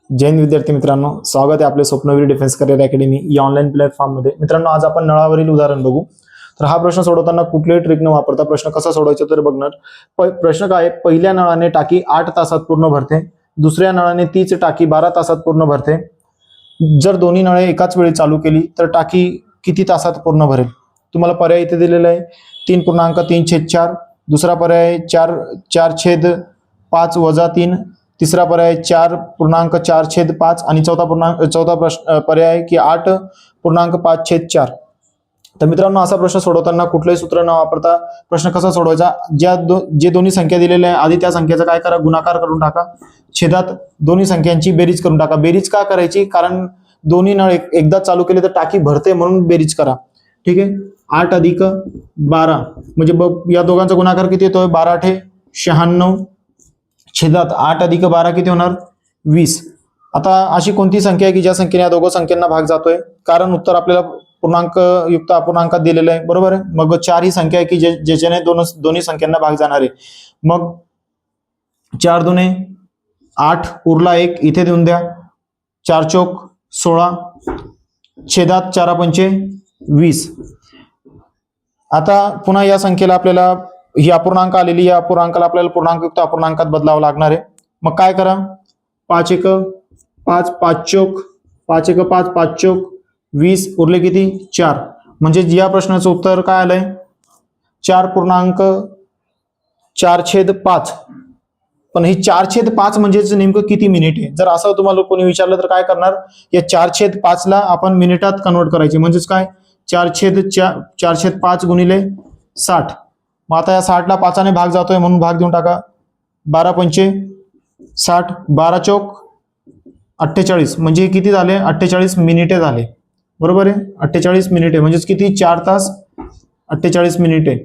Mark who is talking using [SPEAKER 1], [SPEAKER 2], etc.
[SPEAKER 1] जय हिंद विद्यार्थी मित्रांनो, स्वागत आहे आपले स्वप्नवीर डिफेन्स करिअर अकॅडमी या ऑनलाईन प्लॅटफॉर्ममध्ये. मित्रांनो, आज आपण नळावरील उदाहरण बघू. तर हा प्रश्न सोडवताना कुठलेही ट्रिक न वापरता प्रश्न कसा सोडवायचा तर बघणार. प्रश्न काय आहे, पहिल्या नळाने टाकी 8 तासात पूर्ण भरते, दुसऱ्या नळाने तीच टाकी 12 तासात पूर्ण भरते. जर दोन्ही नळे एकाच वेळी चालू केली तर टाकी किती तासात पूर्ण भरेल? तुम्हाला पर्याय इथे दिलेला आहे 3.3/4, दुसरा पर्याय 4/5 - 3, तिसरा पर्याय 4.4/5 आणि चौथा पर्याय की 8.5/4. तर मित्रांनो, असा प्रश्न सोडवताना कुठलेही सूत्र न वापरता प्रश्न कसा सोडवायचा? जे दोन्ही संख्या दिलेल्या आहे आधी त्या संख्येचा काय करा, गुणाकार करून टाका. छेदात दोन्ही संख्यांची बेरीज करून टाका. बेरीज का करायची? कारण दोन्ही नळ एकदा चालू केले तर टाकी भरते म्हणून बेरीज करा. ठीक आहे. 8 + 12 म्हणजे या दोघांचा गुणाकार किती येतोय? 12×8 = 96. छेदात 8 + 12 किती होणार? 20. आता अशी कोणती संख्या आहे की ज्या संख्येने या दोघं संख्यांना भाग जातोय? कारण उत्तर आपल्याला पूर्णांक युक्त अपूर्णांकात दिलेलं आहे, बरोबर आहे. मग 4 ही संख्या आहे की ज्याच्याने दोन्ही संख्यांना भाग जाणार आहे. मग 4 × 2 = 8, उरला 1 इथे देऊन द्या. 4 × 4 = 16, छेदात 4×5 = 20. आता पुन्हा या संख्येला आपल्याला ही अपूर्णांक आलेली, या अपूर्णांकाला आपल्याला पूर्णांकयुक्त अपूर्णांकात बदलावं लागणार आहे. मग काय करा? 5 × 1 = 5, 5 × 4 = 5, 5 × 4 = 20, उरले किती? 4. म्हणजे या प्रश्नाचं उत्तर काय आलंय? 4.4/5. पण ही 4/5 म्हणजेच नेमकं किती मिनिट आहे? जर असं तुम्हाला कोणी विचारलं तर काय करणार? या 4/5 ला आपण मिनिटात कन्वर्ट करायचे. म्हणजेच काय? 4/5 × 60. मग आता या 60 ला 5 ने भाग जातोय म्हणून भाग देऊन टाका. 12×5 = 60, 12 × 4 = 48. म्हणजे किती झाले? 48 मिनिटे झाले, बरोबर आहे. 48 मिनिटे म्हणजेच किती? 4 तास 48 मिनिटे.